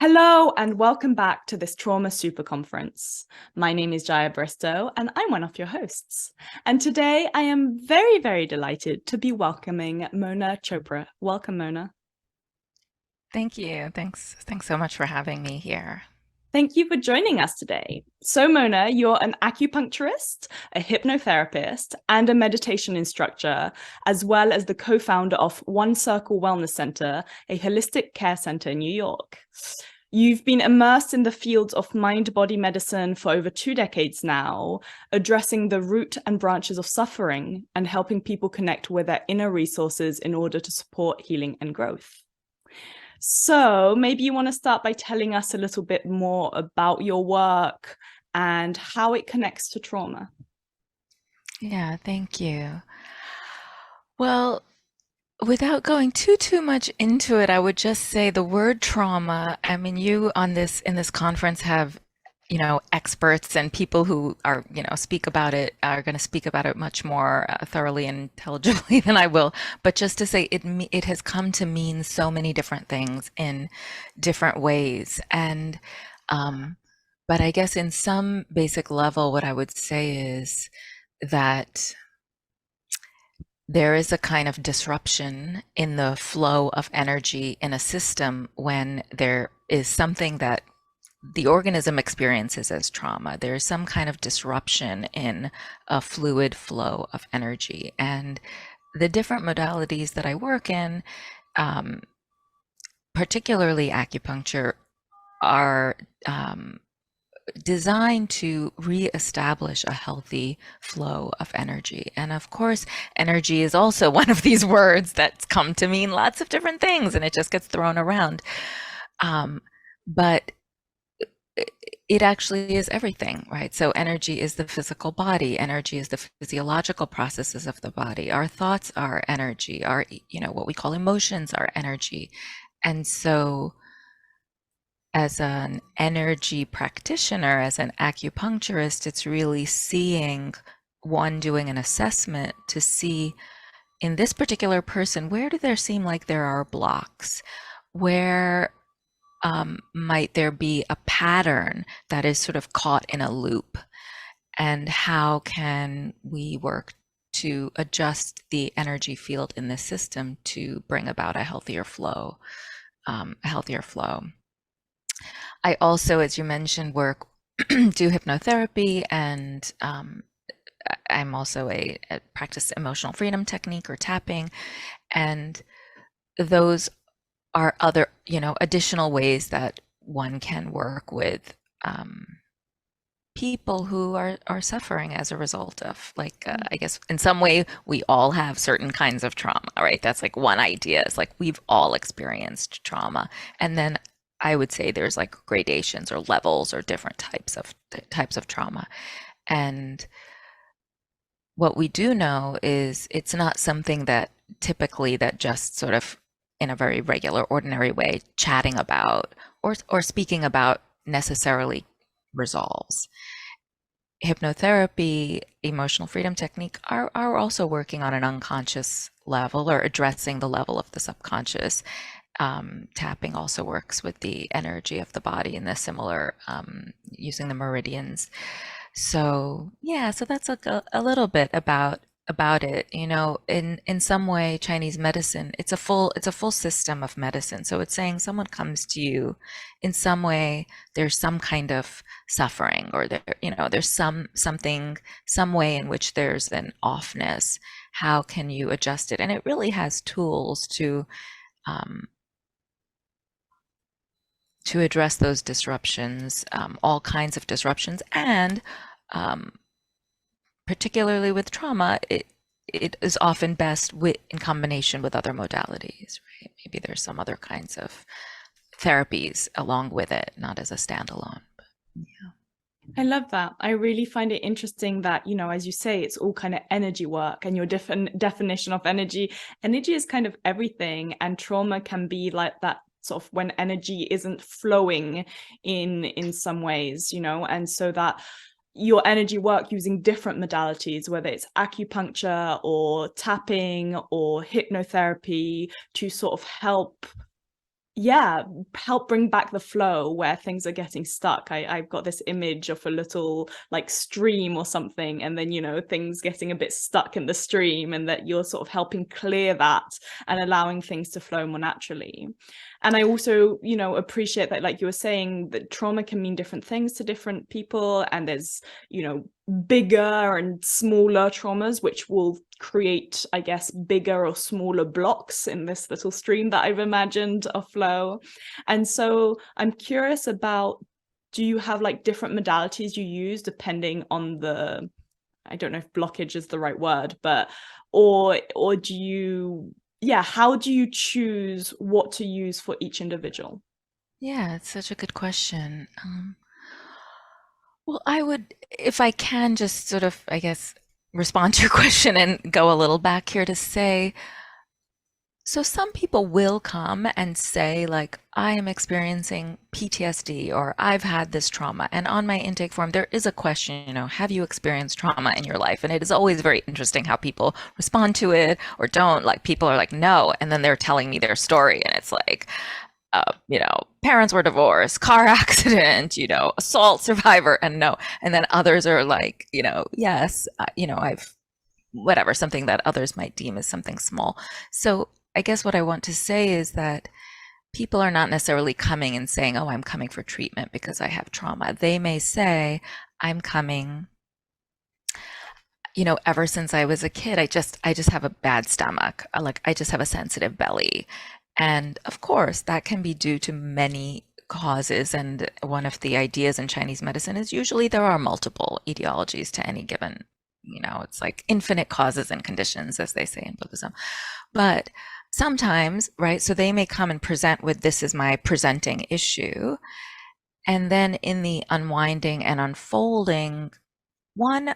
Hello and welcome back to this Trauma Super Conference. My name is Jaia Bristow and I'm one of your hosts. And today I am very, very delighted to be welcoming Mona Chopra. Welcome, Mona. Thank you. Thanks so much for having me here. Thank you for joining us today. So, Mona, you're an acupuncturist, a hypnotherapist, and a meditation instructor, as well as the co-founder of One Circle Wellness Center, a holistic care center in New York. You've been immersed in the fields of mind-body medicine for over 2 decades now, addressing the root and branches of suffering and helping people connect with their inner resources in order to support healing and growth. So maybe you want to start by telling us a little bit more about your work and how it connects to trauma. Yeah, thank you. Well, without going too much into it, I would just say the word trauma, I mean, you on this in this conference have, experts and people who are, speak about it are going to speak about it much more thoroughly and intelligibly than I will. But just to say it has come to mean so many different things in different ways. And but I guess in some basic level, what I would say is that there is a kind of disruption in the flow of energy in a system when there is something that the organism experiences as trauma. There's some kind of disruption in a fluid flow of energy. And the different modalities that I work in, particularly acupuncture, are designed to reestablish a healthy flow of energy. And of course, energy is also one of these words that's come to mean lots of different things and it just gets thrown around. But it actually is everything, right? So energy is the physical body. Energy is the physiological processes of the body. Our thoughts are energy. Our, what we call emotions are energy. And so as an energy practitioner, as an acupuncturist, it's really doing an assessment to see in this particular person, where do there seem like there are blocks? Where might there be a pattern that is sort of caught in a loop? And how can we work to adjust the energy field in this system to bring about a healthier flow? I also, as you mentioned, do hypnotherapy, and I'm also a practice emotional freedom technique or tapping, and those are other, additional ways that one can work with people who are suffering as a result of, like, I guess in some way we all have certain kinds of trauma, right? That's like one idea. It's like we've all experienced trauma, and then I would say there's like gradations or levels or different types of trauma. And what we do know is it's not something that typically that just sort of in a very regular, ordinary way, chatting about or speaking about necessarily resolves. Hypnotherapy, emotional freedom technique are also working on an unconscious level or addressing the level of the subconscious. Tapping also works with the energy of the body in the similar, using the meridians. So yeah, so that's like a little bit about it. In some way, Chinese medicine, it's a full system of medicine. So it's saying someone comes to you in some way, there's some kind of suffering, or there's some way in which there's an offness. How can you adjust it? And it really has tools to address those disruptions, all kinds of disruptions, and particularly with trauma, it is often best in combination with other modalities, right? Maybe there's some other kinds of therapies along with it, not as a standalone. But, yeah. I love that. I really find it interesting that, as you say, it's all kind of energy work, and your definition of energy is kind of everything, and trauma can be like that sort of when energy isn't flowing in some ways, and so that your energy work using different modalities, whether it's acupuncture or tapping or hypnotherapy, to sort of help yeah, help bring back the flow where things are getting stuck. I've got this image of a little like stream or something, and then, you know, things getting a bit stuck in the stream, and that you're sort of helping clear that and allowing things to flow more naturally. And I also, you know, appreciate that, like you were saying, that trauma can mean different things to different people, and there's, you know, bigger and smaller traumas which will create, I guess, bigger or smaller blocks in this little stream that I've imagined of flow. And so I'm curious about, do you have like different modalities you use depending on the, I don't know if blockage is the right word, but or do you, yeah, how do you choose what to use for each individual? Yeah, it's such a good question. Well, I would, if I can just sort of, I guess, respond to your question and go a little back here to say, so some people will come and say, like, I am experiencing PTSD or I've had this trauma. And on my intake form, there is a question, you know, have you experienced trauma in your life? And it is always very interesting how people respond to it or don't. Like, people are like, no. And then they're telling me their story. And it's like, you know, parents were divorced, car accident, you know, assault survivor, and no. And then others are like, you know, yes, you know, I've whatever, something that others might deem as something small. So I guess what I want to say is that people are not necessarily coming and saying, oh, I'm coming for treatment because I have trauma. They may say, I'm coming, you know, ever since I was a kid, I just have a bad stomach. Like, I just have a sensitive belly. And of course, that can be due to many causes. And one of the ideas in Chinese medicine is usually there are multiple etiologies to any given, you know, it's like infinite causes and conditions, as they say in Buddhism. But sometimes, right, so they may come and present with, this is my presenting issue. And then in the unwinding and unfolding, one,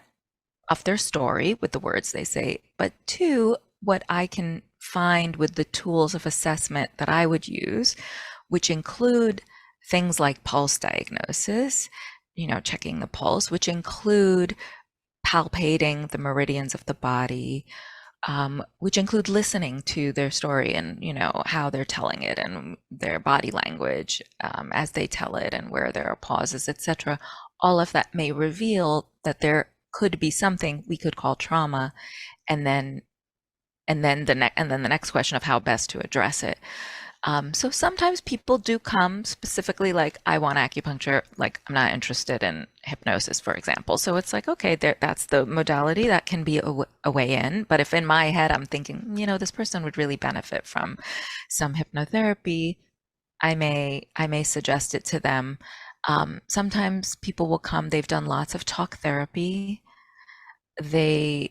of their story with the words they say, but two, what I can find with the tools of assessment that I would use, which include things like pulse diagnosis, you know, checking the pulse, which include palpating the meridians of the body, which include listening to their story and, you know, how they're telling it and their body language as they tell it and where there are pauses, etc. All of that may reveal that there could be something we could call trauma, and then the next question of how best to address it. So sometimes people do come specifically like, I want acupuncture, like I'm not interested in hypnosis, for example. So it's like, okay, that's the modality that can be a way in. But if in my head I'm thinking, you know, this person would really benefit from some hypnotherapy, I may suggest it to them. Sometimes people will come, they've done lots of talk therapy. They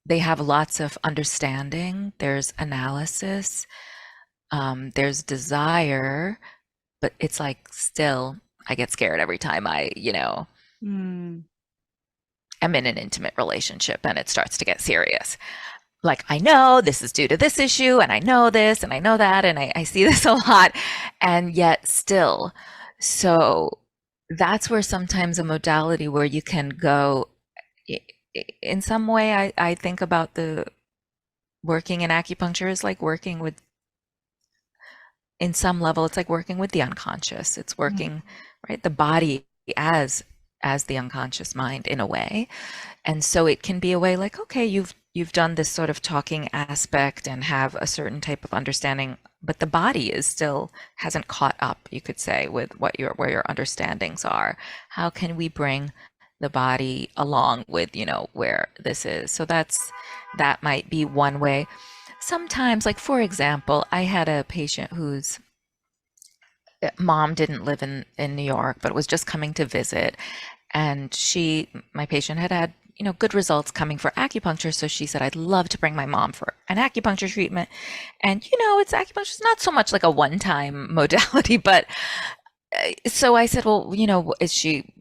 have lots of understanding. There's analysis. There's desire, but it's like, still, I get scared every time I, you know, am in an intimate relationship and it starts to get serious. Like, I know this is due to this issue, and I know this, and I know that, and I see this a lot, and yet still. So that's where sometimes a modality where you can go, in some way, I think about the working in acupuncture is like working with, in some level, it's like working with the unconscious. It's working, right, the body as the unconscious mind in a way. And so it can be a way like, okay, you've done this sort of talking aspect and have a certain type of understanding, but the body is still hasn't caught up, you could say, with where your understandings are. How can we bring the body along with, you know, where this is? So that might be one way. Sometimes, like, for example, I had a patient whose mom didn't live in New York, but was just coming to visit. And my patient had, you know, good results coming for acupuncture. So she said, I'd love to bring my mom for an acupuncture treatment. And, you know, acupuncture is not so much like a one-time modality, but so I said, well, you know,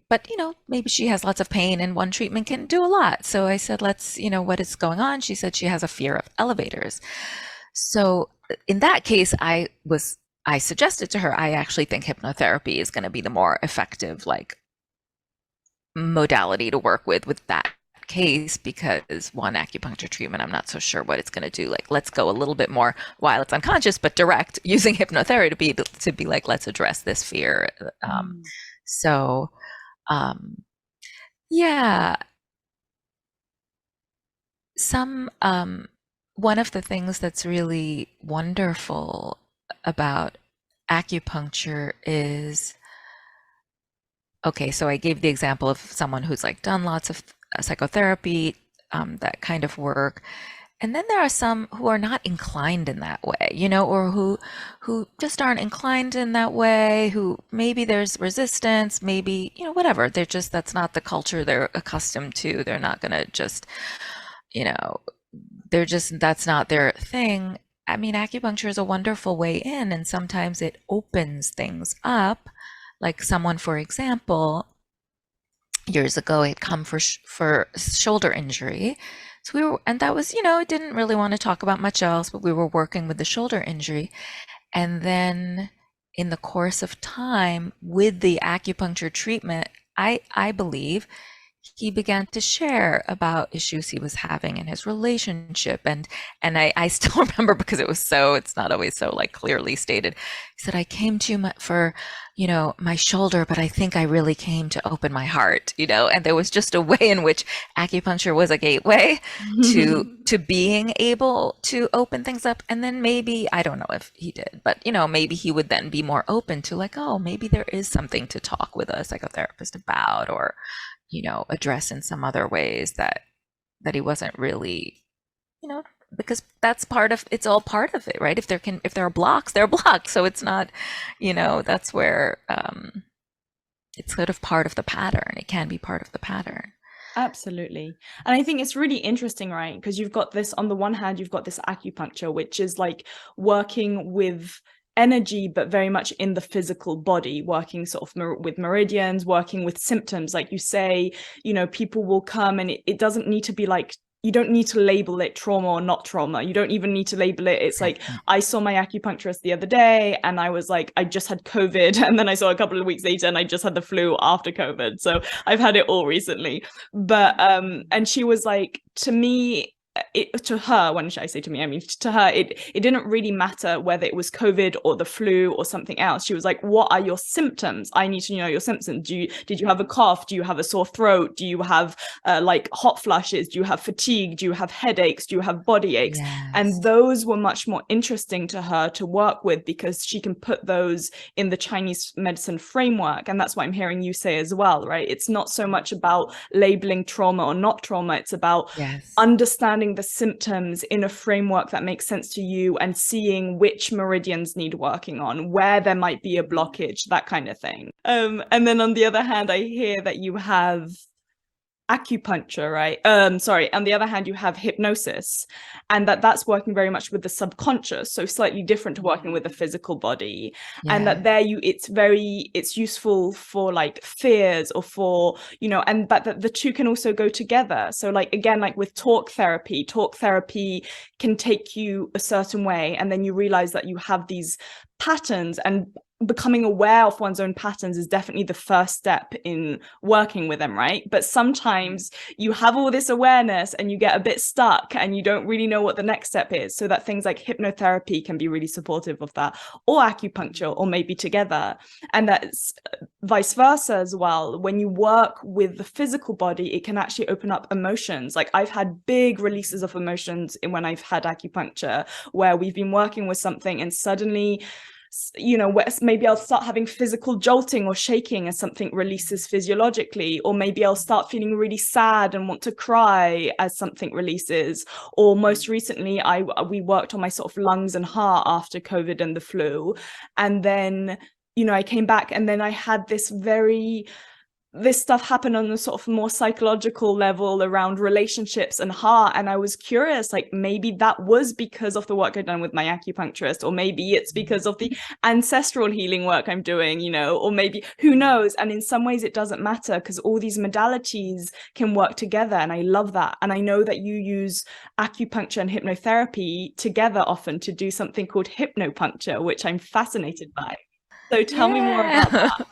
but, you know, maybe she has lots of pain and one treatment can do a lot. So I said, let's, you know, what is going on? She said she has a fear of elevators. So in that case, I suggested to her, I actually think hypnotherapy is going to be the more effective, like, modality to work with that that case, because one acupuncture treatment, I'm not so sure what it's going to do. Like, let's go a little bit more while it's unconscious, but direct, using hypnotherapy to be like, let's address this fear. So, yeah, one of the things that's really wonderful about acupuncture is, okay, so I gave the example of someone who's like done lots of psychotherapy, that kind of work. And then there are some who are not inclined in that way, or who just aren't inclined in that way, who maybe there's resistance, maybe, whatever. That's not the culture they're accustomed to. They're not going to just, that's not their thing. I mean, acupuncture is a wonderful way in, and sometimes it opens things up. Like someone, for example, years ago had come for shoulder injury. So and that was, it didn't really want to talk about much else, but we were working with the shoulder injury. And then in the course of time with the acupuncture treatment, I believe he began to share about issues he was having in his relationship. And I still remember, because it's not always so like clearly stated. He said, I came to you for, my shoulder, but I think I really came to open my heart, and there was just a way in which acupuncture was a gateway to being able to open things up. And then maybe, I don't know if he did, but maybe he would then be more open to like, oh, maybe there is something to talk with a psychotherapist about, or address in some other ways that he wasn't really, because it's all part of it, right? If there are blocks, there are blocks. So it's not, that's where, it's sort of part of the pattern. It can be part of the pattern. Absolutely. And I think it's really interesting, right? Because you've got this, on the one hand, you've got this acupuncture, which is like working with energy, but very much in the physical body, working sort of with meridians, working with symptoms. Like you say, people will come, and it doesn't need to be like, you don't need to label it trauma or not trauma. You don't even need to label it. It's like, I saw my acupuncturist the other day and I was like, I just had COVID. And then I saw a couple of weeks later and I just had the flu after COVID. So I've had it all recently. But, and she was like, to me, to her, when I say to me, I mean to her, it didn't really matter whether it was COVID or the flu or something else. She was like, what are your symptoms? I need to know your symptoms. Did you have a cough? Do you have a sore throat? Do you have like hot flushes? Do you have fatigue? Do you have headaches? Do you have body aches? Yes. And those were much more interesting to her to work with, because she can put those in the Chinese medicine framework. And that's what I'm hearing you say as well, right? It's not so much about labeling trauma or not trauma. It's about understanding the symptoms in a framework that makes sense to you, and seeing which meridians need working on, where there might be a blockage, that kind of thing. And then on the other hand, I hear that you have acupuncture, right? Sorry. On the other hand, you have hypnosis, and that's working very much with the subconscious, so slightly different to working with the physical body. And that it's useful for like fears, or for, but that the two can also go together. So like, again, like with talk therapy can take you a certain way, and then you realize that you have these patterns, and becoming aware of one's own patterns is definitely the first step in working with them, right? But sometimes you have all this awareness and you get a bit stuck and you don't really know what the next step is. So that things like hypnotherapy can be really supportive of that, or acupuncture, or maybe together. And that's vice versa as well. When you work with the physical body, it can actually open up emotions. Like I've had big releases of emotions when I've had acupuncture, where we've been working with something and suddenly, maybe I'll start having physical jolting or shaking as something releases physiologically, or maybe I'll start feeling really sad and want to cry as something releases. Or most recently, we worked on my sort of lungs and heart after COVID and the flu, and then I came back, and then I had this stuff happened on a sort of more psychological level around relationships and heart. And I was curious, like maybe that was because of the work I've done with my acupuncturist, or maybe it's because of the ancestral healing work I'm doing, or maybe, who knows? And in some ways it doesn't matter, because all these modalities can work together. And I love that. And I know that you use acupuncture and hypnotherapy together often to do something called hypnopuncture, which I'm fascinated by. So tell me more about that.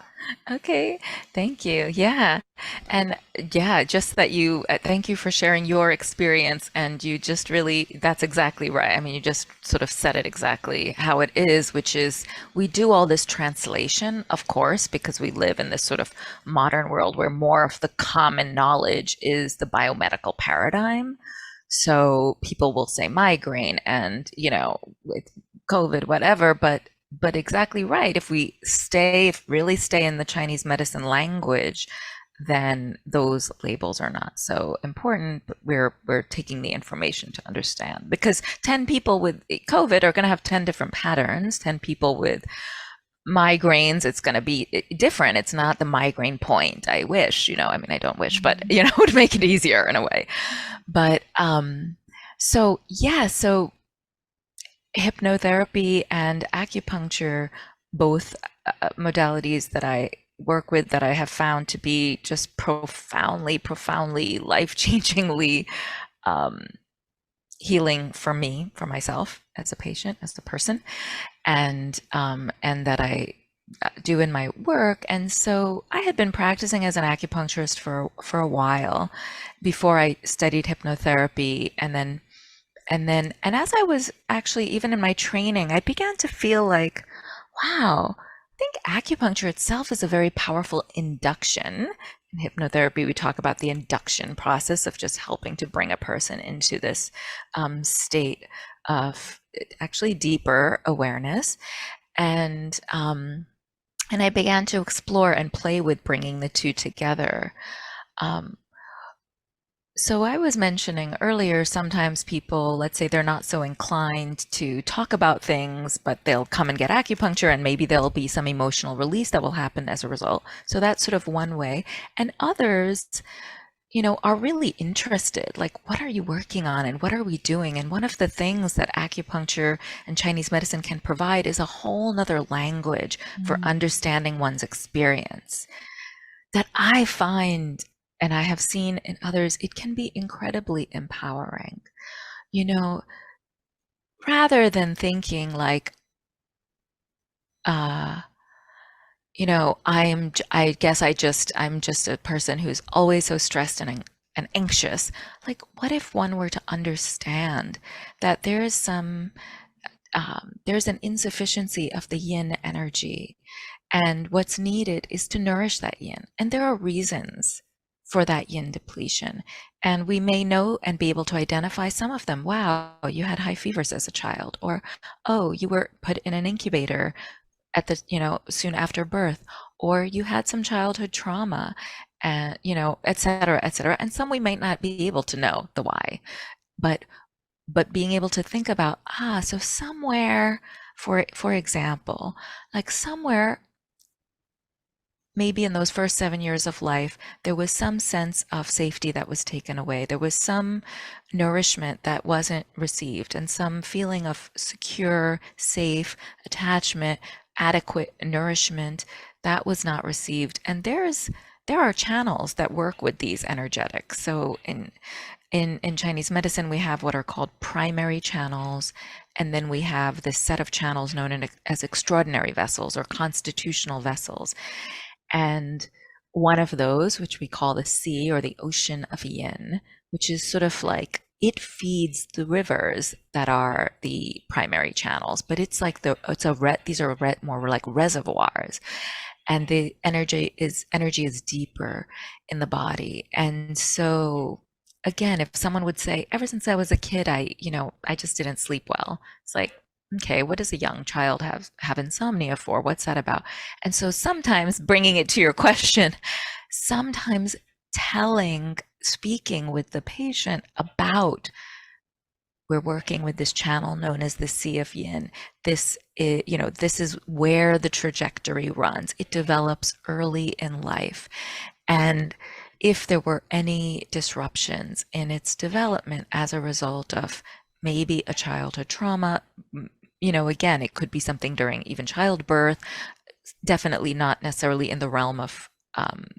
Okay, thank you. Yeah. And yeah, just that you, thank you for sharing your experience. And you just really, that's exactly right. I mean, you just sort of said it exactly how it is, which is we do all this translation, of course, because we live in this sort of modern world where more of the common knowledge is the biomedical paradigm. So people will say migraine and, with COVID, whatever, but exactly right. If we really stay in the Chinese medicine language, then those labels are not so important. But we're taking the information to understand, because 10 people with COVID are going to have 10 different patterns. 10 people with migraines, it's going to be different. It's not the migraine point. I wish, I mean, I don't wish, but it would make it easier in a way. But so yeah, so hypnotherapy and acupuncture, both modalities that I work with, that I have found to be just profoundly life-changingly um, healing for me, for myself as a patient, as a person, and that I do in my work. And so I had been practicing as an acupuncturist for a while before I studied hypnotherapy, and as I was actually even in my training, I began to feel like, wow, I think acupuncture itself is a very powerful induction. In hypnotherapy, we talk about the induction process of just helping to bring a person into this state of actually deeper awareness. And I began to explore and play with bringing the two together. Um, so I was mentioning earlier, sometimes people, let's say they're not so inclined to talk about things, but they'll come and get acupuncture, and maybe there'll be some emotional release that will happen as a result. So that's sort of one way. And others, are really interested. Like, what are you working on and what are we doing? And one of the things that acupuncture and Chinese medicine can provide is a whole nother language for understanding one's experience that I find, and I have seen in others, it can be incredibly empowering. You know, rather than thinking like, uh, I'm just a person who's always so stressed and anxious. Like, what if one were to understand that there's an insufficiency of the yin energy, and what's needed is to nourish that yin. And there are reasons for that yin depletion. And we may know and be able to identify some of them. Wow, you had high fevers as a child, or, oh, you were put in an incubator at the, soon after birth, or you had some childhood trauma, and, et cetera, et cetera. And some we might not be able to know the why, but being able to think about, so somewhere, for example, like somewhere maybe in those first 7 years of life, there was some sense of safety that was taken away. There was some nourishment that wasn't received, and some feeling of secure, safe attachment, adequate nourishment that was not received. And there are channels that work with these energetics. So in Chinese medicine, we have what are called primary channels, and then we have this set of channels known as extraordinary vessels or constitutional vessels. And one of those, which we call the sea or the ocean of yin, which is sort of like, it feeds the rivers that are the primary channels, but it's like these are more like reservoirs, and the energy is deeper in the body. And so again, if someone would say, ever since I was a kid, I just didn't sleep well. It's like, okay, what does a young child have insomnia for? What's that about? And so sometimes, bringing it to your question, sometimes speaking with the patient about, we're working with this channel known as the Sea of Yin. This is where the trajectory runs. It develops early in life. And if there were any disruptions in its development as a result of maybe a childhood trauma, again, it could be something during even childbirth, definitely not necessarily in the realm of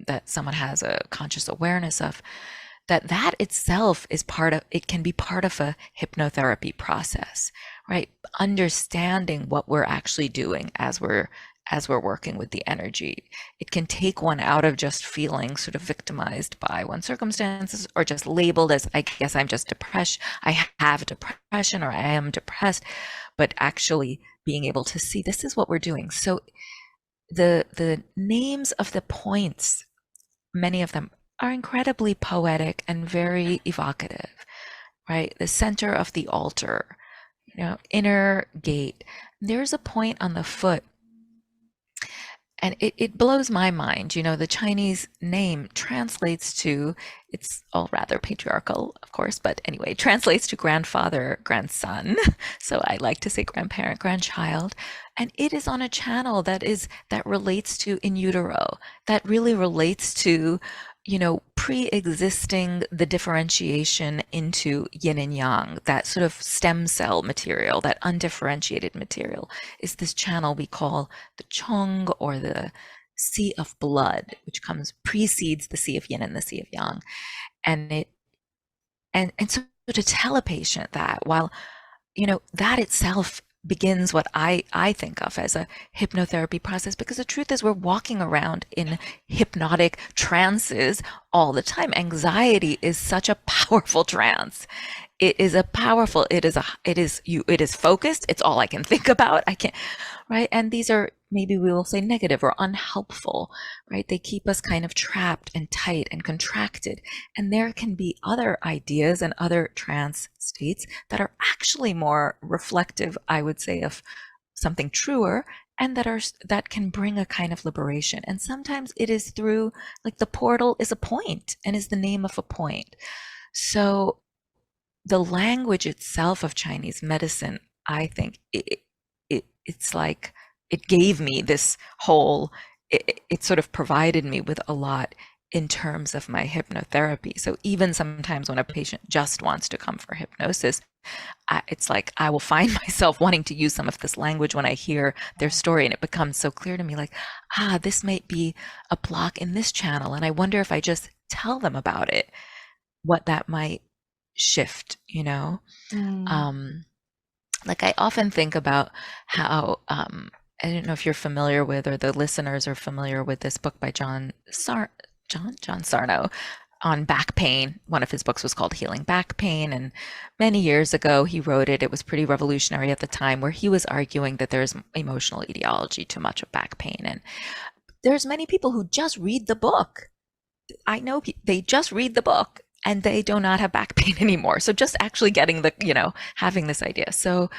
that someone has a conscious awareness of, that itself it can be part of a hypnotherapy process, right? Understanding what we're actually doing as we're as we're working with the energy. It can take one out of just feeling sort of victimized by one's circumstances, or just labeled as, I guess I'm just depressed, I have depression, or I am depressed, but actually being able to see this is what we're doing. So the names of the points, many of them are incredibly poetic and very evocative, right? The center of the altar, inner gate. There's a point on the foot, and it blows my mind. The Chinese name translates to, it's all rather patriarchal, of course, but anyway, translates to grandfather, grandson. So I like to say grandparent, grandchild. And it is on a channel that relates to in utero, that really relates to, pre-existing the differentiation into yin and yang, that sort of stem cell material, that undifferentiated material is this channel we call the Chong, or the sea of blood, which precedes the sea of yin and the sea of yang. And so to tell a patient that, while, that itself begins what I think of as a hypnotherapy process, because the truth is we're walking around in hypnotic trances all the time. Anxiety is such a powerful trance. It is focused. It's all I can think about. I can't, right? And these are, maybe we will say, negative or unhelpful, right? They keep us kind of trapped and tight and contracted. And there can be other ideas and other trance states that are actually more reflective, I would say, of something truer, and that can bring a kind of liberation. And sometimes it is through, like, the portal is a point and is the name of a point. So the language itself of Chinese medicine, I think it's like, it gave me this whole, it sort of provided me with a lot in terms of my hypnotherapy. So even sometimes when a patient just wants to come for hypnosis, it's like I will find myself wanting to use some of this language when I hear their story, and it becomes so clear to me, like, this might be a block in this channel, and I wonder if I just tell them about it, what that might shift, like, I often think about how, I don't know if you're familiar with, or the listeners are familiar with, this book by John Sarno on back pain. One of his books was called Healing Back Pain, and many years ago he wrote it. It was pretty revolutionary at the time, where he was arguing that there's emotional etiology to much of back pain. And there's many people who just read the book. I know they just read the book and they do not have back pain anymore. So just actually getting having this idea. So,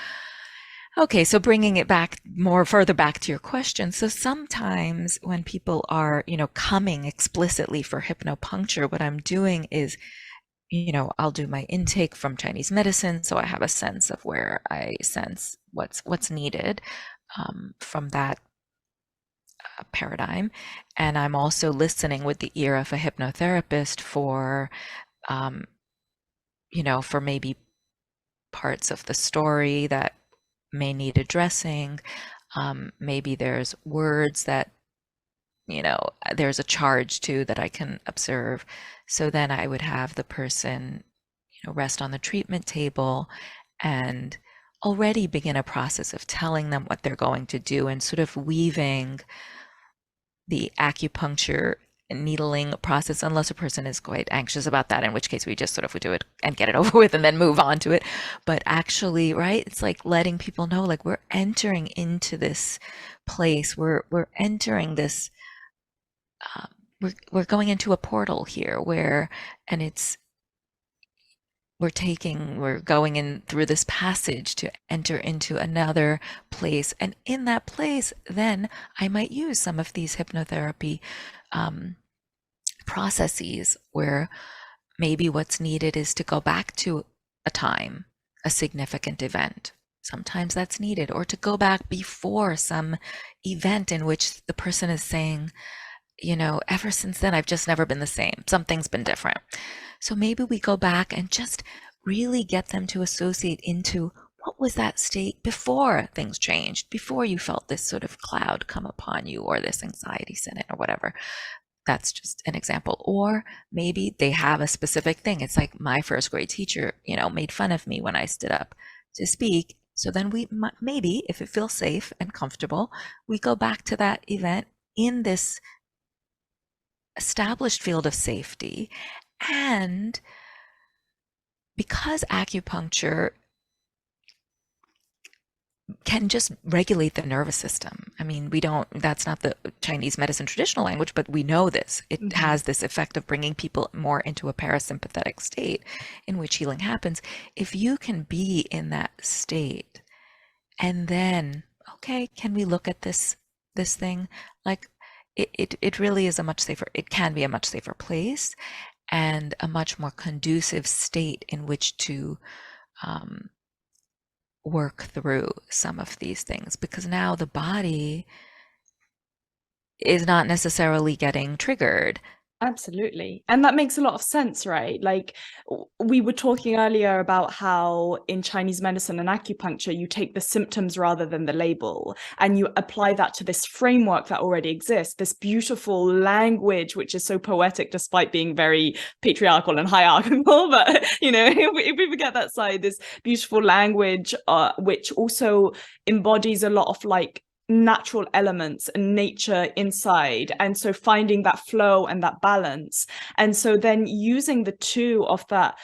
okay, so bringing it back further back to your question. So sometimes when people are, coming explicitly for hypnopuncture, what I'm doing is, I'll do my intake from Chinese medicine. So I have a sense of where I sense what's needed from that paradigm. And I'm also listening with the ear of a hypnotherapist for, for maybe parts of the story that may need addressing. Maybe there's words that, there's a charge to that I can observe. So then I would have the person, rest on the treatment table and already begin a process of telling them what they're going to do, and sort of weaving the acupuncture needling process, unless a person is quite anxious about that, in which case we just sort of do it and get it over with and then move on to it. But actually, right, it's like letting people know, like, we're entering into this place, we're entering this, we're going into a portal here, where, and we're going in through this passage to enter into another place. And in that place, then I might use some of these hypnotherapy processes, where maybe what's needed is to go back to a time, a significant event. Sometimes that's needed, or to go back before some event in which the person is saying, ever since then, I've just never been the same. Something's been different. So maybe we go back and just really get them to associate into, what was that state before things changed, before you felt this sort of cloud come upon you, or this anxiety set in, or whatever. That's just an example. Or maybe they have a specific thing. It's like, my first grade teacher, made fun of me when I stood up to speak. So then we maybe, if it feels safe and comfortable, we go back to that event in this established field of safety. And because acupuncture can just regulate the nervous system. I mean, that's not the Chinese medicine traditional language, but we know this. It has this effect of bringing people more into a parasympathetic state in which healing happens. If you can be in that state and then, okay, can we look at this thing? Like it really is it can be a much safer place and a much more conducive state in which to work through some of these things, because now the body is not necessarily getting triggered. Absolutely. And that makes a lot of sense, right? Like we were talking earlier about how in Chinese medicine and acupuncture, you take the symptoms rather than the label, and you apply that to this framework that already exists, this beautiful language, which is so poetic despite being very patriarchal and hierarchical. But, if we forget that side, this beautiful language, which also embodies a lot of like natural elements and nature inside, and so finding that flow and that balance, and so then using the two of that,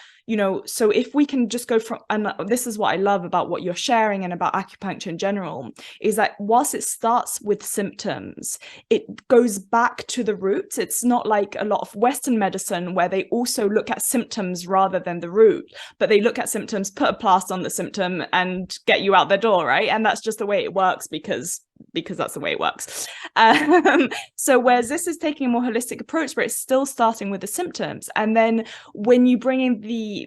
so if we can just go from, and this is what I love about what you're sharing and about acupuncture in general, is that whilst it starts with symptoms, it goes back to the roots. It's not like a lot of Western medicine where they also look at symptoms rather than the root, but they look at symptoms, put a plaster on the symptom and get you out the door, right? And that's just the way it works because that's the way it works. So whereas this is taking a more holistic approach where it's still starting with the symptoms, and then when you bring in the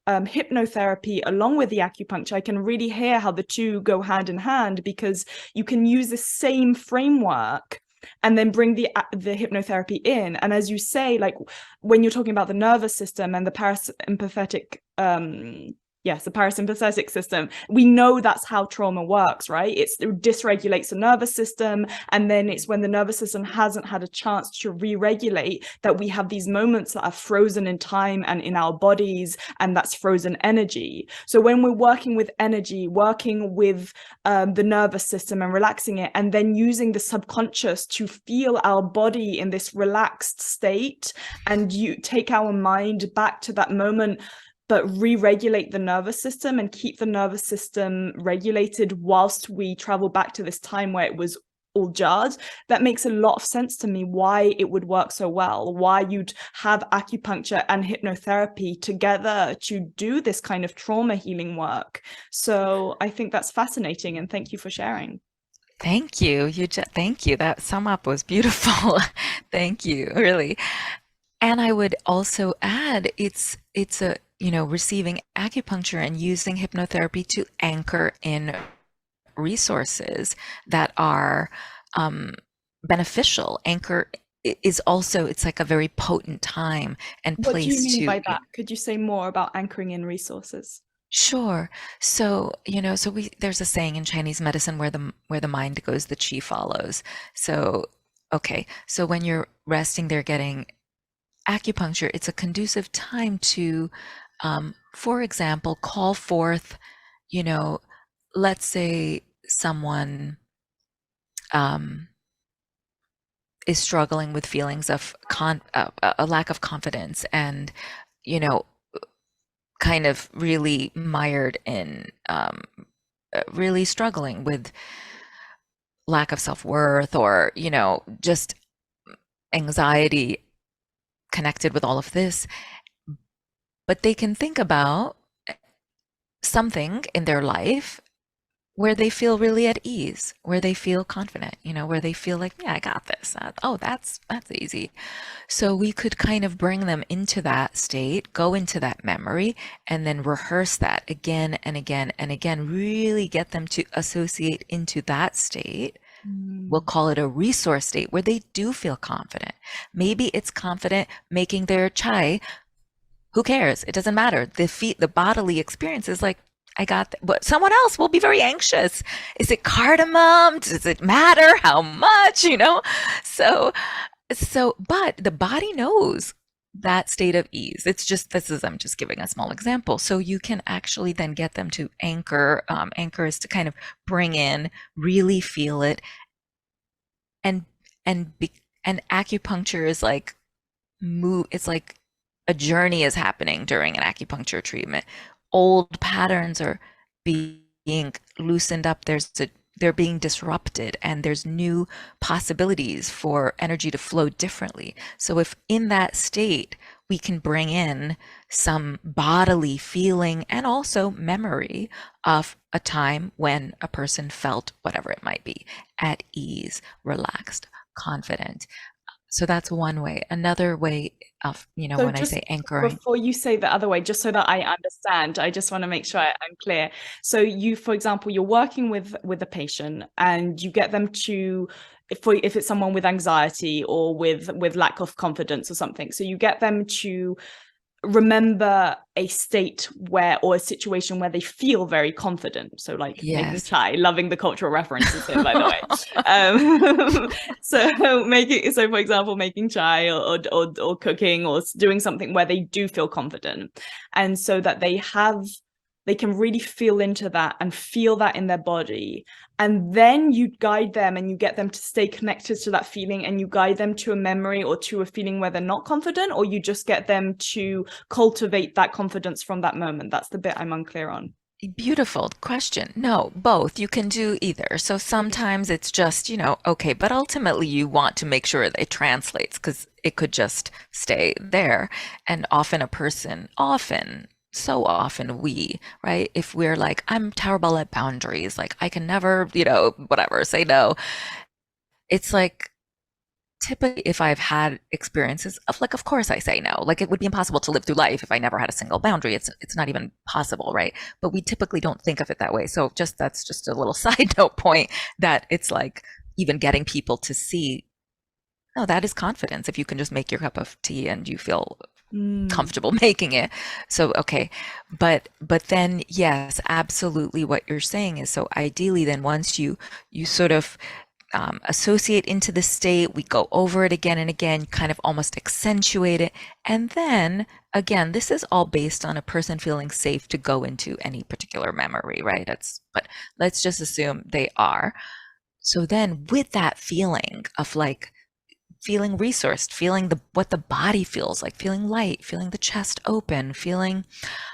hypnotherapy along with the acupuncture, I can really hear how the two go hand in hand, because you can use the same framework and then bring the hypnotherapy in. And as you say, like when you're talking about the nervous system and the parasympathetic the parasympathetic system, we know that's how trauma works, right? It dysregulates the nervous system, and then it's when the nervous system hasn't had a chance to re-regulate that we have these moments that are frozen in time and in our bodies, and that's frozen energy. So when we're working with energy, working with the nervous system and relaxing it, and then using the subconscious to feel our body in this relaxed state, and you take our mind back to that moment, but re-regulate the nervous system and keep the nervous system regulated whilst we travel back to this time where it was all jarred. That makes a lot of sense to me why it would work so well, why you'd have acupuncture and hypnotherapy together to do this kind of trauma healing work. So I think that's fascinating, and thank you for sharing. Thank you. Thank you. That sum up was beautiful. Thank you, really. And I would also add, it's a, receiving acupuncture and using hypnotherapy to anchor in resources that are beneficial. Anchor is also, it's like a very potent time and place. What do you mean by that? Could you say more about anchoring in resources? Sure. So, there's a saying in Chinese medicine, where the mind goes, the qi follows. So, okay. So when you're resting there getting acupuncture, it's a conducive time to, for example, call forth, let's say someone is struggling with feelings of a lack of confidence, and, kind of really mired in really struggling with lack of self-worth, or, just anxiety connected with all of this. But they can think about something in their life where they feel really at ease, where they feel confident, where they feel like, yeah, I got this. That's easy. So we could kind of bring them into that state, go into that memory, and then rehearse that again and again and again, really get them to associate into that state. We'll call it a resource state where they do feel confident. Maybe it's confident making their chai. Who cares? It doesn't matter. The bodily experience is like, I got that. But someone else will be very anxious. Is it cardamom? Does it matter how much, So, but the body knows that state of ease. It's just, I'm just giving a small example. So you can actually then get them to anchor. Anchor is to kind of bring in, really feel it, and and be, and acupuncture is like move. It's like a journey is happening during an acupuncture treatment. Old patterns are being loosened up. They're being disrupted, and there's new possibilities for energy to flow differently. So if in that state we can bring in some bodily feeling and also memory of a time when a person felt whatever it might be, at ease, relaxed, confident. So that's one way. Another way of, So when I just say anchoring. before you say the other way, just so that I understand, I just want to make sure I'm clear. So you, for example, you're working with a patient and you get them to, if it's someone with anxiety or with lack of confidence or something, so you get them to remember a state where, or a situation where they feel very confident. So like making Yes. chai, loving the cultural references here, by the way. So for example, making chai or cooking or doing something where they do feel confident. And so that they can really feel into that and feel that in their body. And then you guide them and you get them to stay connected to that feeling, and you guide them to a memory or to a feeling where they're not confident, or you just get them to cultivate that confidence from that moment. That's the bit I'm unclear on. Beautiful question. No, both. You can do either. So sometimes it's just, okay, but ultimately you want to make sure that it translates, because it could just stay there. And so often right? If we're like, I'm terrible at boundaries, like I can never, whatever, say no. It's like, typically, if I've had experiences of like, of course I say no. Like it would be impossible to live through life if I never had a single boundary. It's not even possible, right? But we typically don't think of it that way. So that's just a little side note point, that it's like even getting people to see, no, that is confidence. If you can just make your cup of tea and you feel comfortable making it. So okay, but then yes, absolutely, what you're saying is, so ideally then once you sort of associate into the state, we go over it again and again, kind of almost accentuate it. And then again, this is all based on a person feeling safe to go into any particular memory, right? But let's just assume they are. So then with that feeling of like feeling resourced, feeling what the body feels like, feeling light, feeling the chest open, feeling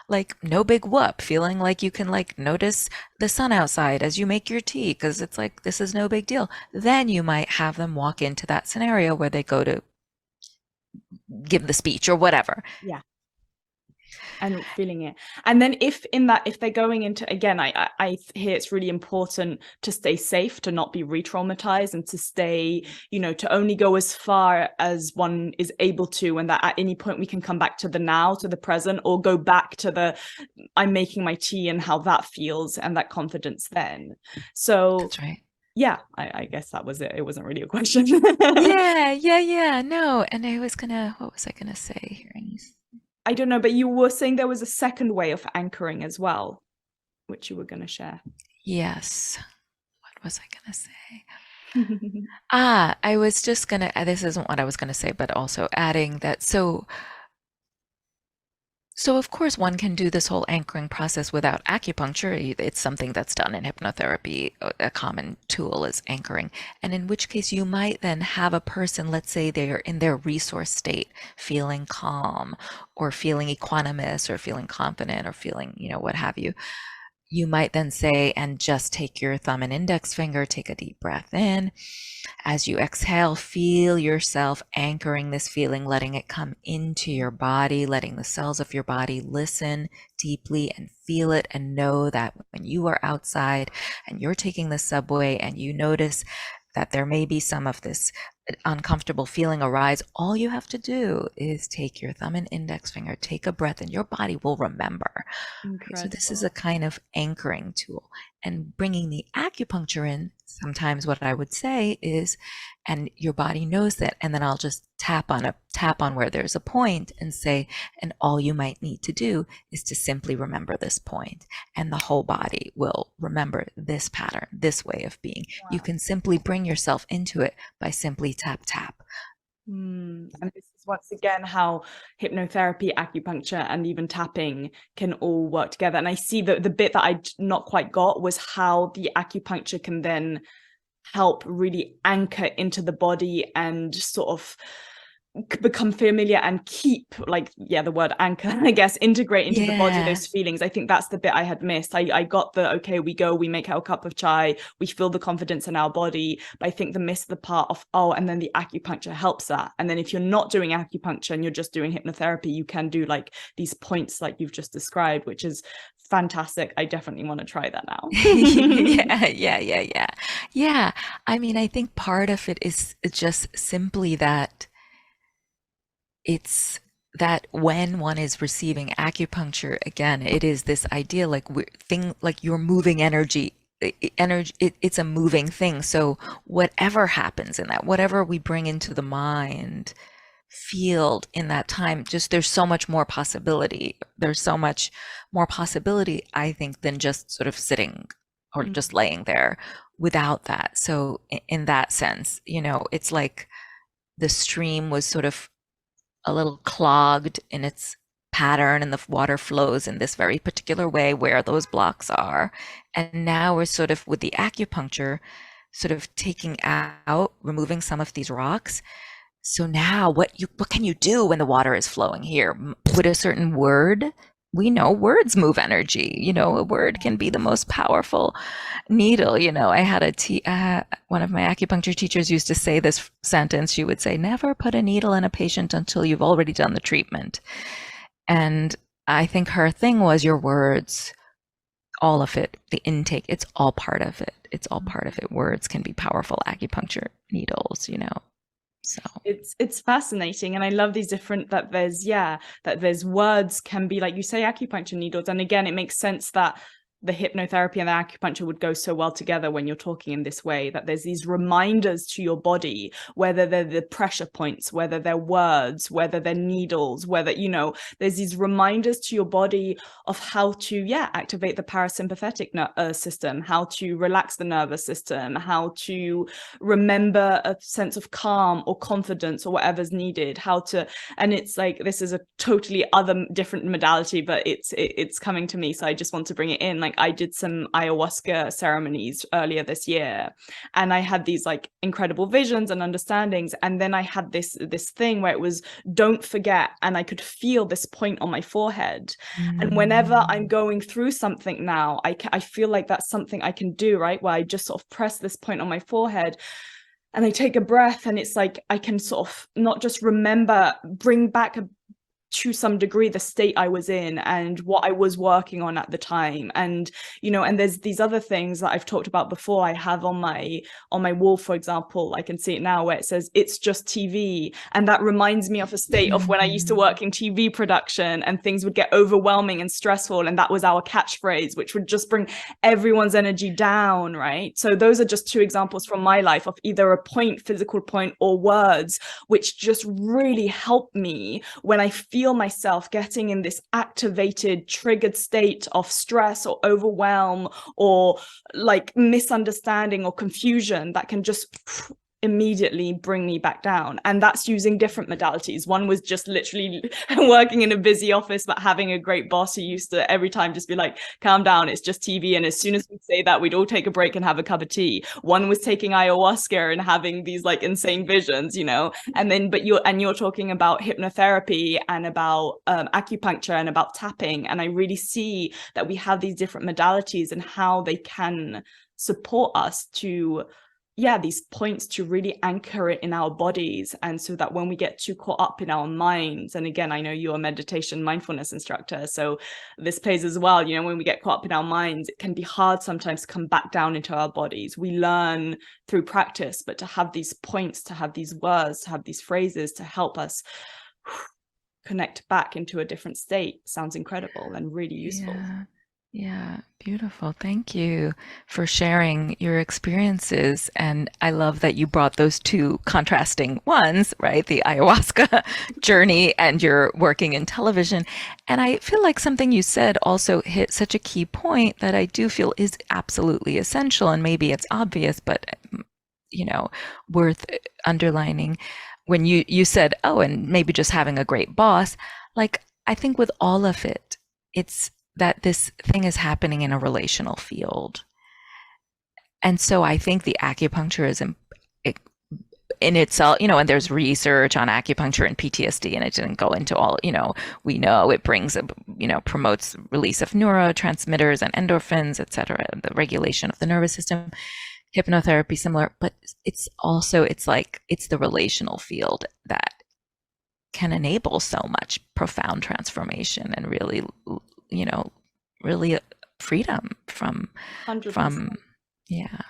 like no big whoop, feeling like you can like notice the sun outside as you make your tea, because it's like, this is no big deal. Then you might have them walk into that scenario where they go to give the speech or whatever. Yeah. And feeling it. And then if they're going into, again, I hear it's really important to stay safe, to not be re-traumatized, and to stay, to only go as far as one is able to, and that at any point we can come back to the now, to the present, or go back to the I'm making my tea and how that feels and that confidence then. So that's right. Yeah, I guess that was it. It wasn't really a question. Yeah. No. And what was I gonna say here? I don't know, but you were saying there was a second way of anchoring as well, which you were going to share. Yes. What was I going to say? I was just going to, this isn't what I was going to say, but also adding that. So of course one can do this whole anchoring process without acupuncture. It's something that's done in hypnotherapy. A common tool is anchoring. And in which case you might then have a person, let's say they're in their resource state, feeling calm or feeling equanimous or feeling confident or feeling, what have you. You might then say, and just take your thumb and index finger, take a deep breath in. As you exhale, feel yourself anchoring this feeling, letting it come into your body, letting the cells of your body listen deeply and feel it, and know that when you are outside and you're taking the subway and you notice that there may be some of this uncomfortable feeling arise, all you have to do is take your thumb and index finger, take a breath, and your body will remember. So this is a kind of anchoring tool. And bringing the acupuncture in, sometimes what I would say is, and your body knows that, and then I'll just tap on where there's a point and say, and all you might need to do is to simply remember this point, and the whole body will remember this pattern, this way of being. Wow. You can simply bring yourself into it by simply tap. And this is once again how hypnotherapy, acupuncture, and even tapping can all work together. And I see that the bit that I not quite got was how the acupuncture can then help really anchor into the body and sort of become familiar and keep, like, the word anchor, I guess, integrate into the body those feelings. I think that's the bit I had missed. I got the, okay, we make our cup of chai, we feel the confidence in our body, but I think the part of, and then the acupuncture helps that. And then if you're not doing acupuncture and you're just doing hypnotherapy, you can do like these points like you've just described, which is fantastic. I definitely want to try that now. Yeah. I mean, I think part of it is just simply that it's that when one is receiving acupuncture, again, it is this idea like you're moving energy. It's a moving thing. So whatever happens in that, whatever we bring into the mind field in that time, just there's so much more possibility. There's so much more possibility, I think, than just sort of sitting or just laying there without that. So in that sense, it's like the stream was sort of a little clogged in its pattern and the water flows in this very particular way where those blocks are. And now we're sort of with the acupuncture sort of taking out, removing some of these rocks. So now what can you do when the water is flowing here? With a certain word, we know words move energy. A word can be the most powerful needle. I had one of my acupuncture teachers used to say this sentence. She would say, never put a needle in a patient until you've already done the treatment. And I think her thing was your words, all of it, the intake, it's all part of it. It's all part of it. Words can be powerful acupuncture needles, So it's fascinating, and I love these different that there's words can be, like you say, acupuncture needles. And again, it makes sense that the hypnotherapy and the acupuncture would go so well together when you're talking in this way, that there's these reminders to your body, whether they're the pressure points, whether they're words, whether they're needles, whether, there's these reminders to your body of how to, activate the parasympathetic system, how to relax the nervous system, how to remember a sense of calm or confidence or whatever's needed, and it's like, this is a totally other different modality, but it's coming to me. So I just want to bring it in. Like, I did some ayahuasca ceremonies earlier this year, and I had these like incredible visions and understandings. And then I had this thing where it was, don't forget. And I could feel this point on my forehead. And whenever I'm going through something now, I feel like that's something I can do, right? Where I just sort of press this point on my forehead and I take a breath, and it's like, I can sort of not just remember, bring back to some degree the state I was in and what I was working on at the time. And and there's these other things that I've talked about before. I have on my wall, for example, I can see it now, where it says, it's just TV. And that reminds me of a state of when I used to work in TV production and things would get overwhelming and stressful, and that was our catchphrase, which would just bring everyone's energy down, right? So those are just two examples from my life of either a point, physical point, or words, which just really help me when I feel myself getting in this activated, triggered state of stress or overwhelm or like misunderstanding or confusion, that can just immediately bring me back down. And that's using different modalities. One was just literally working in a busy office, but having a great boss who used to every time just be like, calm down, it's just TV. And as soon as we say that, we'd all take a break and have a cup of tea. One was taking ayahuasca and having these like insane visions, and then, but you're talking about hypnotherapy and about acupuncture and about tapping. And I really see that we have these different modalities and how they can support us to these points to really anchor it in our bodies. And so that when we get too caught up in our minds, and again, I know you're a meditation mindfulness instructor, so this plays as well, when we get caught up in our minds, it can be hard sometimes to come back down into our bodies. We learn through practice, but to have these points, to have these words, to have these phrases to help us connect back into a different state sounds incredible and really useful. Yeah, beautiful. Thank you for sharing your experiences. And I love that you brought those two contrasting ones, right? The ayahuasca journey and your working in television. And I feel like something you said also hit such a key point that I do feel is absolutely essential. And maybe it's obvious, but, worth underlining. when you said, oh, and maybe just having a great boss, like I think with all of it, it's that this thing is happening in a relational field. And so I think the acupuncture is in itself, and there's research on acupuncture and PTSD, and it didn't go into all, we know it brings, promotes release of neurotransmitters and endorphins, et cetera, the regulation of the nervous system. Hypnotherapy, similar, but it's the relational field that can enable so much profound transformation and really, really freedom from 100%. Yeah.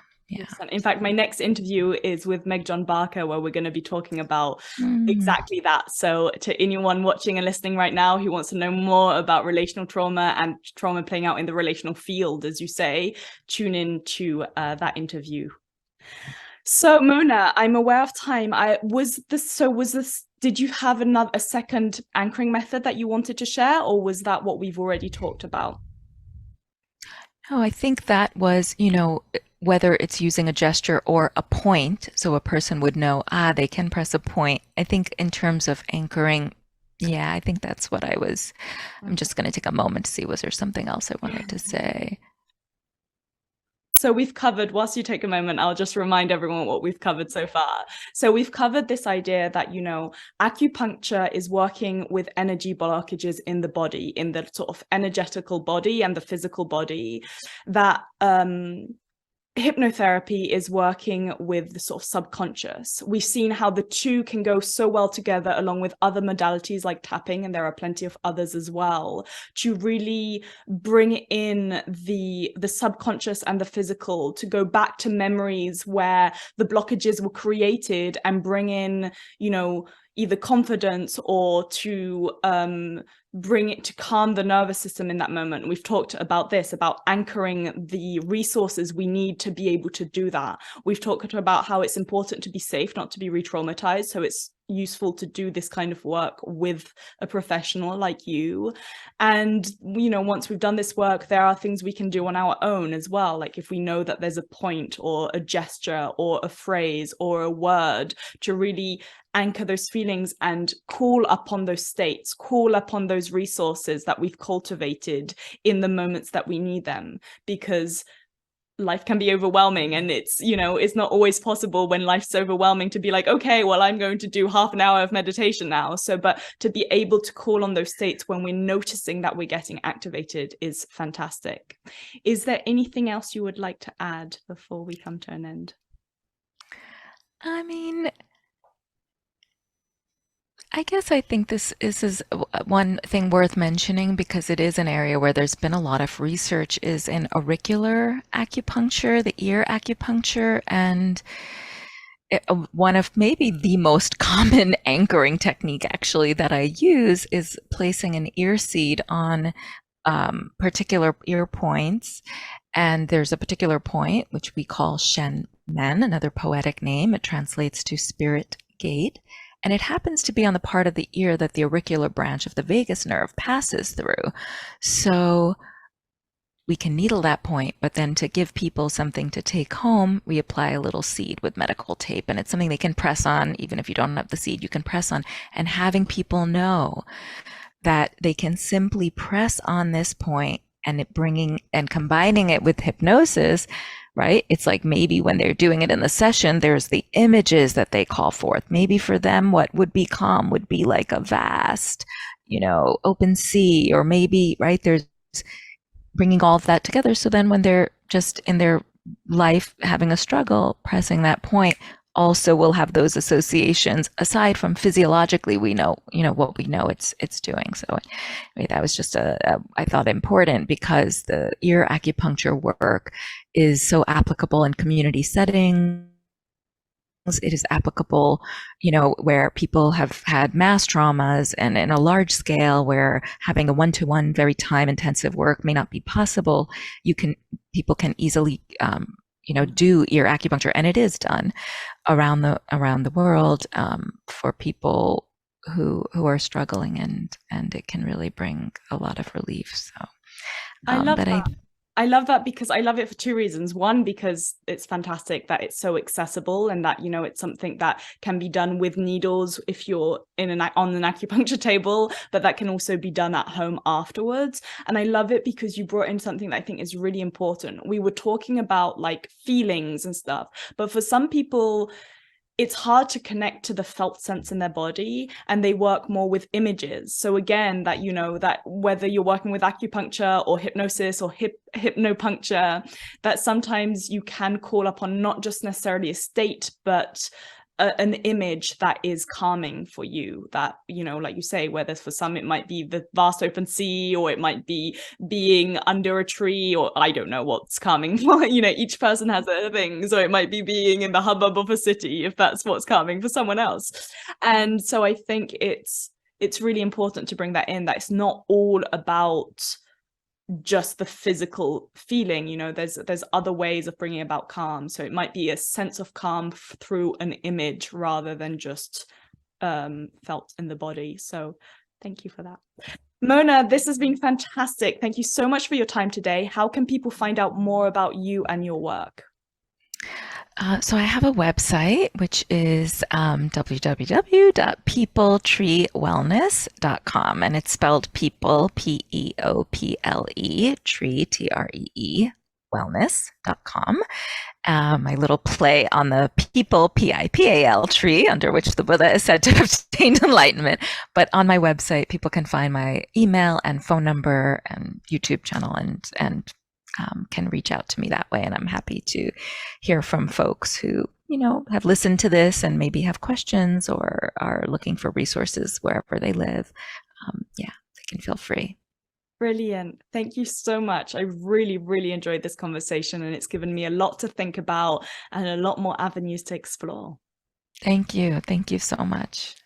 In fact, my next interview is with Meg John Barker, where we're going to be talking about exactly that. So to anyone watching and listening right now who wants to know more about relational trauma and trauma playing out in the relational field, as you say, tune in to that interview. So Mona, I'm aware of time. Did you have a second anchoring method that you wanted to share, or was that what we've already talked about? No, I think that was, whether it's using a gesture or a point, so a person would know, they can press a point. I think in terms of anchoring, yeah, I think that's what I'm just going to take a moment to see, was there something else I wanted to say? So we've covered, whilst you take a moment, I'll just remind everyone what we've covered so far. So we've covered this idea that, acupuncture is working with energy blockages in the body, in the sort of energetical body and the physical body, that hypnotherapy is working with the sort of subconscious. We've seen how the two can go so well together, along with other modalities like tapping, and there are plenty of others as well, to really bring in the subconscious and the physical, to go back to memories where the blockages were created and bring in, either confidence or to bring it to calm the nervous system in that moment. We've talked about this, about anchoring the resources we need to be able to do that. We've talked about how it's important to be safe, not to be re-traumatized. So it's useful to do this kind of work with a professional like you. And, once we've done this work, there are things we can do on our own as well. Like if we know that there's a point or a gesture or a phrase or a word, to really anchor those feelings and call upon those states, call upon those resources that we've cultivated in the moments that we need them, because life can be overwhelming, and it's not always possible when life's overwhelming to be like, okay, well, I'm going to do half an hour of meditation now. But to be able to call on those states when we're noticing that we're getting activated is fantastic. Is there anything else you would like to add before we come to an end? I mean, I guess I think this is one thing worth mentioning, because it is an area where there's been a lot of research, is in auricular acupuncture, the ear acupuncture, and one of maybe the most common anchoring technique actually that I use is placing an ear seed on particular ear points. And there's a particular point which we call Shen Men, another poetic name. It translates to spirit gate. And it happens to be on the part of the ear that the auricular branch of the vagus nerve passes through. So we can needle that point, but then to give people something to take home, we apply a little seed with medical tape. And it's something they can press on. Even if you don't have the seed, you can press on. And having people know that they can simply press on this point, and combining it with hypnosis, right? It's like maybe when they're doing it in the session, there's the images that they call forth. Maybe for them, what would be calm would be like a vast, open sea, or maybe, right, there's bringing all of that together. So then when they're just in their life having a struggle, pressing that point also will have those associations. Aside from physiologically, we know, what we know it's doing. So that was just I thought important, because the ear acupuncture work is so applicable in community settings. It is applicable, where people have had mass traumas, and in a large scale where having a one-to-one, very time-intensive work may not be possible. People can easily, do ear acupuncture, and it is done around the world for people who are struggling, and it can really bring a lot of relief. So I love that. I love that because I love it for two reasons. One, because it's fantastic that it's so accessible and that, you know, it's something that can be done with needles if you're on an acupuncture table, but that can also be done at home afterwards. And I love it because you brought in something that I think is really important. We were talking about like feelings and stuff, but for some people, it's hard to connect to the felt sense in their body, and they work more with images. So again, that, you know, that whether you're working with acupuncture or hypnosis or hypnopuncture, that sometimes you can call upon not just necessarily a state, but an image that is calming for you, that, you know, like you say, whether for some it might be the vast open sea, or it might be being under a tree, or I don't know what's calming for, you know, each person has their things, or it might be being in the hubbub of a city if that's what's calming for someone else. And so I think it's really important to bring that in, that it's not all about just the physical feeling. You know, there's other ways of bringing about calm. So it might be a sense of calm through an image rather than just felt in the body. So thank you for that. Mona, this has been fantastic. Thank you so much for your time today. How can people find out more about you and your work? So I have a website, which is www.peopletreewellness.com, and it's spelled people, P-E-O-P-L-E, tree, T-R-E-E, wellness.com. My little play on the people, P-I-P-A-L, tree, under which the Buddha is said to have attained enlightenment. But on my website, people can find my email and phone number and YouTube channel, and can reach out to me that way. And I'm happy to hear from folks who, you know, have listened to this and maybe have questions or are looking for resources wherever they live. They can feel free. Brilliant. Thank you so much. I really, really enjoyed this conversation, and it's given me a lot to think about and a lot more avenues to explore. Thank you. Thank you so much.